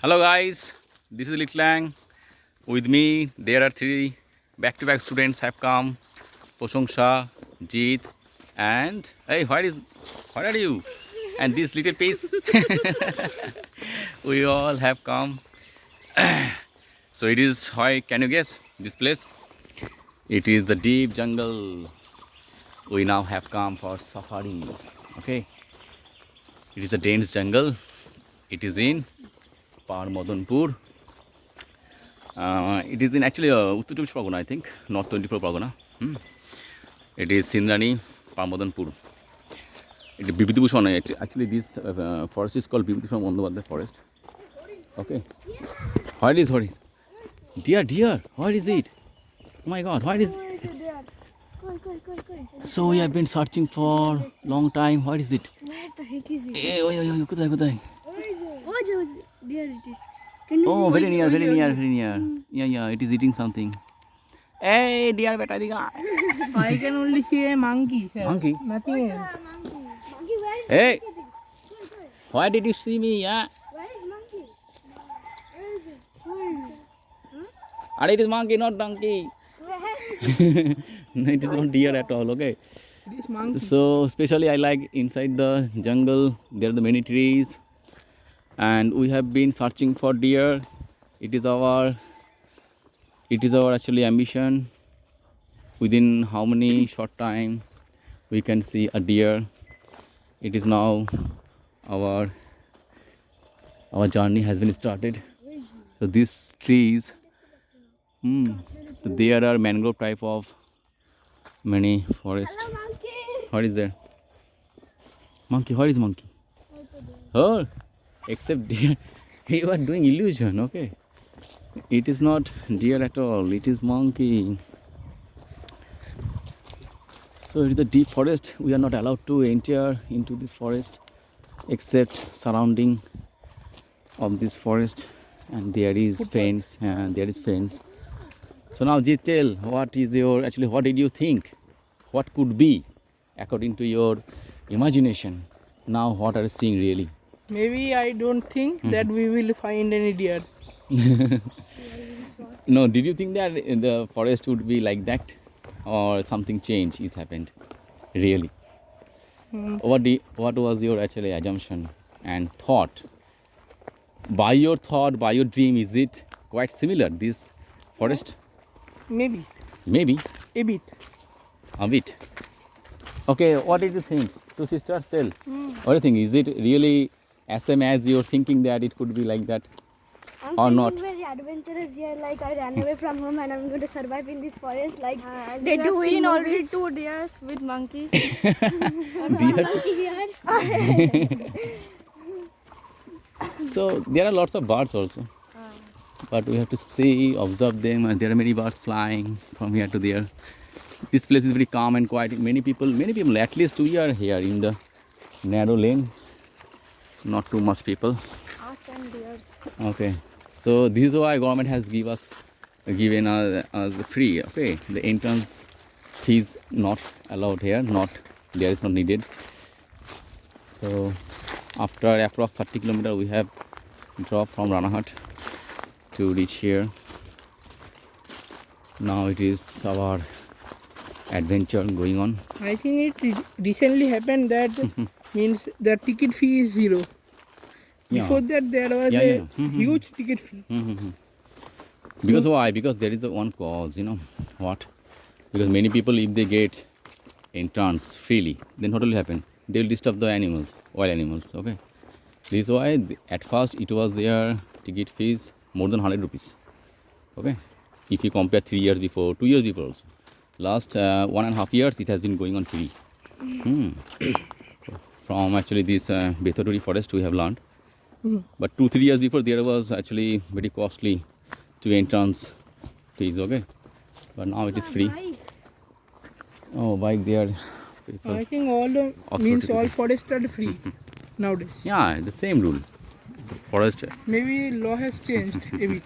Hello guys, this is Litlang. With me, there are three back-to-back students have come. Poshongsha, Jeet, and hey, where are you? And this little piece, we all have come. So it is why? Can you guess this place? It is the deep jungle. We now have come for safari. Okay, it is a dense jungle. It is in Parmadanpur. It is in actually Uttar Pradesh Pargana, I think, not 24 Pargana. It is Sindrani, Parmadanpur. It is Bibhutibhushan. Actually, this forest is called Bibhutibhushan Bandyopadhyay forest. Okay. Where is Hori? Deer. Where is it? Oh my God, where is? So we have been searching for long time. Where is it? Where the heck is it? Kudai. Oh, there it is. Oh, very near. Yeah, it is eating something. Hey, dear, beta, diga. I can only see a monkey. Sir. Monkey? Nothing else. Monkey, where is Hey, monkey? why did you see me? Yeah. Where is monkey? Where is it? Where is it? And it is monkey, not donkey. Where? No, it is not deer at all. Okay. It is monkey. So, especially I like inside the jungle. There are the many trees, and we have been searching for deer. It is our actually ambition. Within how many short time we can see a deer. It is now our journey has been started. So these trees, there are mangrove type of many forest. Hello, monkey. What is there? Monkey, where is monkey? Oh, except deer. You are doing illusion, okay? It is not deer at all, it is monkey. So it is the deep forest. We are not allowed to enter into this forest except surrounding of this forest, and there is fence. So now Jeet, tell what did you think? What could be according to your imagination? Now what are you seeing really? Maybe I don't think that we will find any deer. No, did you think that the forest would be like that, or something change is happened? Really? What was your actually assumption and thought? By your dream, is it quite similar this forest? Maybe. Maybe A bit. a bit. Okay, what did you think? Two sisters, tell. What do you think? Is it really as same as you're thinking that it could be like that? I'm Or feeling not? very adventurous here. Like I ran away from home and I'm going to survive in this forest. Like As they we do have in seen already movies. 2 deers with monkeys. Deer. Monkey here. So there are lots of birds also, but we have to see, observe them, and there are many birds flying from here to there. This place is very calm and quiet. Many people, at least we are here in the narrow lane, not too much people. Us and deers. Okay, so this is why government has given us free. Okay, the entrance fees not allowed here, there is not needed. So after approx 30 kilometers we have dropped from Ranaghat to reach here. Now it is our adventure going on. I think it recently happened that means the ticket fee is 0. Yeah. Before that there was Yeah. a huge ticket fee. Because why? Because there is the one cause, what? Because many people, if they get entrance freely, then what will happen? They will disturb the animals, wild animals. Okay, this is why at first it was their ticket fees more than 100 rupees. Okay, if you compare 3 years before, 2 years before also. Last 1.5 years it has been going on free. From actually this Bethoduri forest we have learned. But 2-3 years before there was actually very costly to entrance fees. Okay, but now it is free. Oh, bike there. People. I think all the means all forests are free nowadays. Yeah, the same rule. Forest. Maybe law has changed a bit.